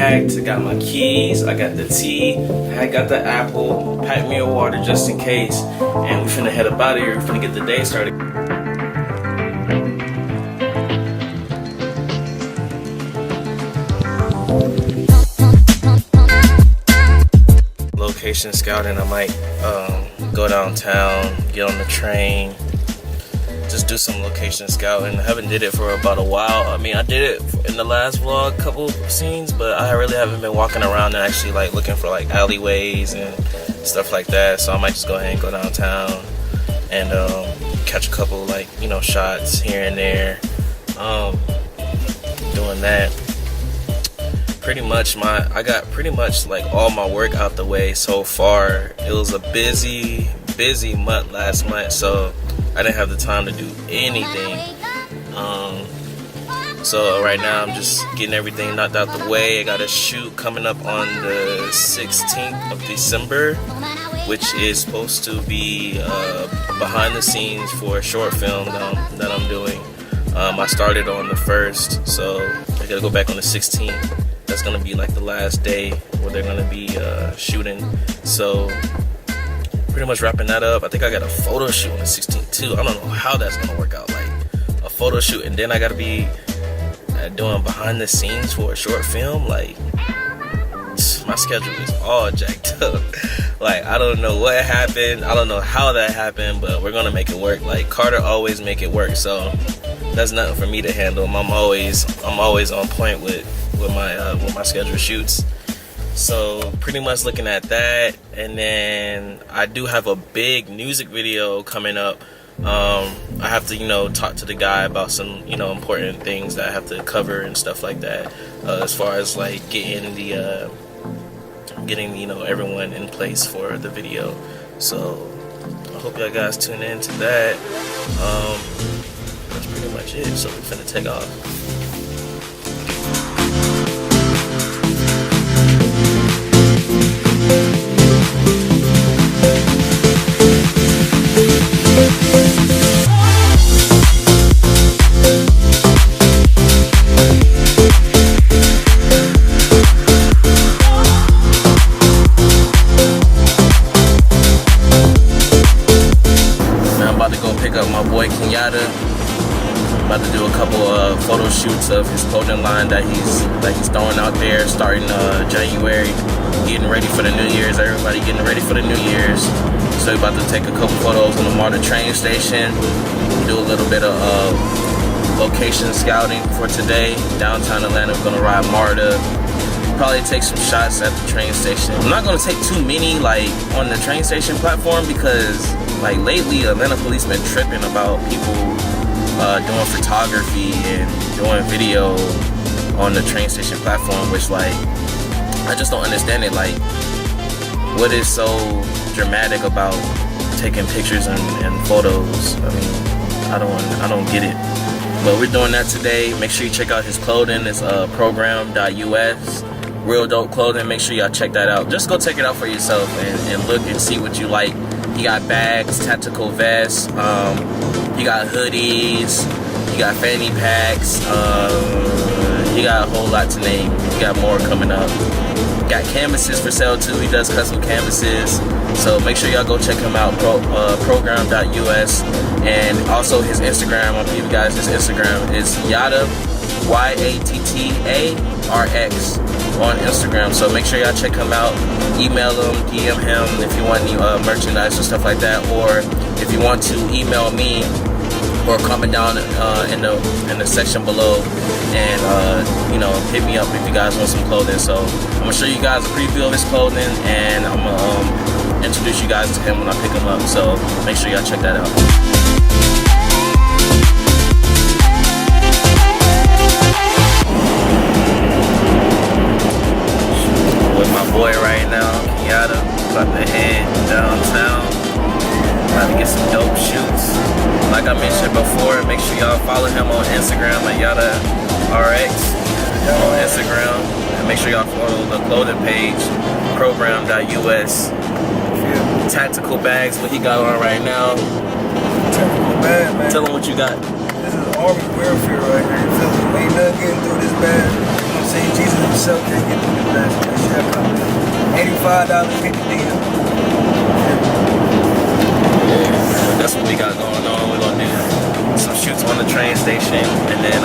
packed. I got my keys, I got the tea, I got the apple, packed me a water just in case. And we finna head up out of here. We finna get the day started. Location scouting. I might go downtown, get on the train, just do some location scouting. I haven't did it for about a while. I mean, I did it in the last vlog, couple scenes, but I really haven't been walking around and actually like looking for like alleyways and stuff like that. So I might just go ahead and go downtown and catch a couple like, you know, shots here and there. Doing that. Pretty much I got pretty much like all my work out the way so far. It was a busy month last month, so I didn't have the time to do anything. So right now I'm just getting everything knocked out the way. I got a shoot coming up on the 16th of December, which is supposed to be behind the scenes for a short film that I'm doing. I started on the 1st, so I gotta go back on the 16th. That's gonna be like the last day where they're gonna be shooting. So pretty much wrapping that up. I think I got a photo shoot on the 16th too. I don't know how that's gonna work out. Like a photo shoot, and then I gotta be doing behind the scenes for a short film. Like my schedule is all jacked up. Like I don't know what happened. I don't know how that happened, but we're gonna make it work. Like Carter always make it work, so that's nothing for me to handle. I'm always on point with my schedule shoots. So pretty much looking at that, and then I do have a big music video coming up. I have to, you know, talk to the guy about some, you know, important things that I have to cover and stuff like that, as far as like getting you know, everyone in place for the video. So I hope y'all guys tune in to that. That's pretty much it. So we're finna take off. About to do a couple of photo shoots of his clothing line that he's throwing out there starting January, getting ready for the New Year's. Everybody getting ready for the New Year's. So about to take a couple photos on the MARTA train station, do a little bit of location scouting for today. Downtown Atlanta, we're gonna ride MARTA. Probably take some shots at the train station. I'm not gonna take too many like on the train station platform, because like lately Atlanta police been tripping about people doing photography and doing video on the train station platform, which like I just don't understand it. Like, what is so dramatic about taking pictures and photos? I mean, I don't get it. But we're doing that today. Make sure you check out his clothing. It's program.us. Real dope clothing. Make sure y'all check that out. Just go check it out for yourself and look and see what you like. He got bags, tactical vests, he got hoodies, he got fanny packs, he got a whole lot to name. He got more coming up. Got canvases for sale too. He does custom canvases. So make sure y'all go check him out, program.us. And also his Instagram, I'll give you guys his Instagram. It's Yatta, YATTARX on Instagram. So make sure y'all check him out. Email him, DM him if you want any merchandise or stuff like that, or if you want to email me, or comment down in the section below and you know, hit me up if you guys want some clothing. So I'm gonna show you guys a preview of his clothing, and I'm gonna introduce you guys to him when I pick him up. So make sure y'all check that out. Boy right now, Kenyatta, about to head downtown, about to get some dope shoots. Like I mentioned before, make sure y'all follow him on Instagram at YattaRX on Instagram, and make sure y'all follow the clothing page, program.us. Tactical bags, what he got on right now. Tactical bag, man. Tell him what you got. This is Army welfare right here. Ain't nothing getting through this bag. You know what I'm Say Jesus himself can't get through the blessing. That shit come. $85 hit the deal. But that's what we got going on. We're gonna do some shoots on the train station and then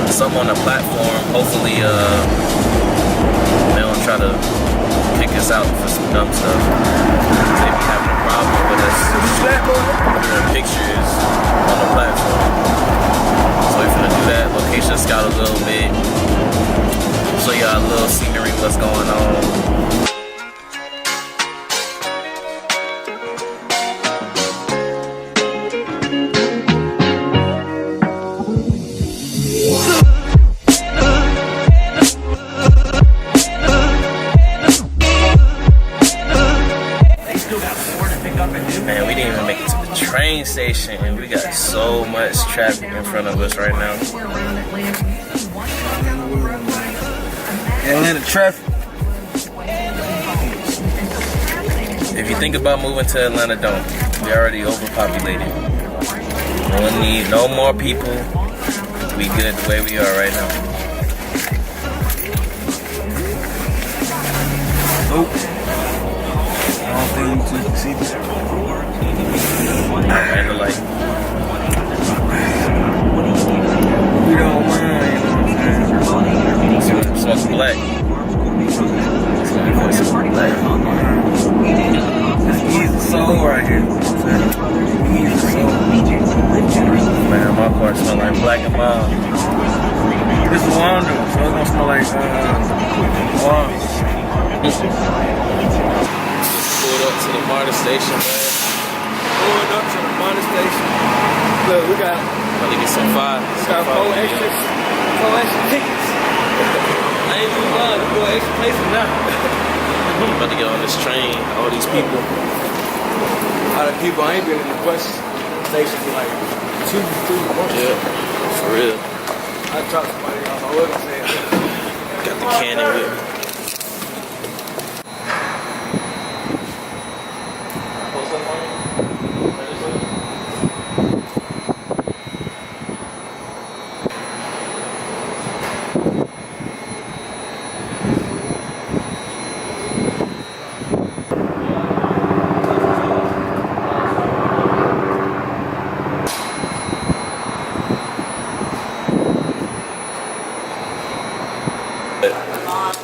some on the platform. Hopefully they don't try to kick us out for some dumb stuff. They be having a problem with us doing pictures on the platform. So we're gonna do that. Location scout a little bit. Show y'all a little scenery, what's going on. Man, we didn't even make it to the train station and we got so much traffic in front of us right now. Atlanta traffic. If you think about moving to Atlanta, don't. We already overpopulated. We don't need no more people. We good the way we are right now. Nope. I don't think we can see this. I ran the light. We don't mind, you know what I'm saying? Smoke black. He's the soul right here. He's the soul. Man, my car smell like black and mild. This is Wanda, so it's gonna smell like Wanda. Pulled up to the MARTA station, man. Pulling up to the MARTA station. Look, we got About to get some fire. four extra tickets. I ain't even lying, we go extra places now. About to get on this train. All these people. All the people, I ain't been in the bus station for like 2-3 months. Yeah, for real. I talked to somebody, I don't know what I'm saying. Got the cannon with me.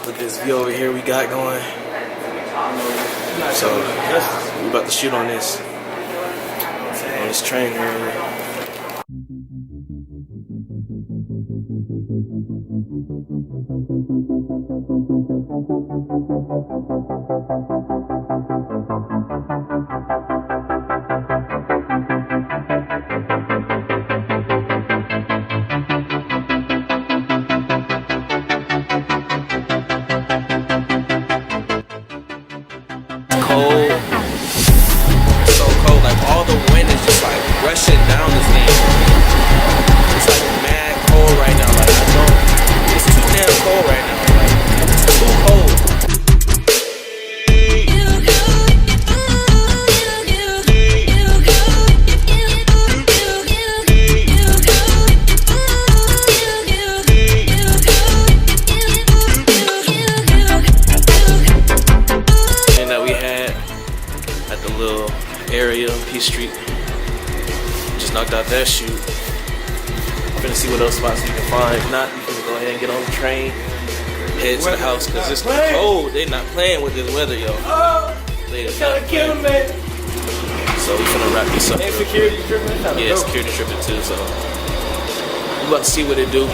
With this view over here we got going. So we about to shoot on this train here. Cold. It's so cold. Like all the wind is just like rushing down this thing. It's like mad cold right now. Like I don't. It's too damn cold right now. Like it's too cold. Little area on P Street. Just knocked out that shoot. I'm gonna see what else spots we can find. If not, we can go ahead and get on the train, head to the house because it's cold. They not playing with this weather, yo. They trying to kill them, man. So we finna wrap this up. And security tripping. Yeah, security tripping too. So we about to see what it do.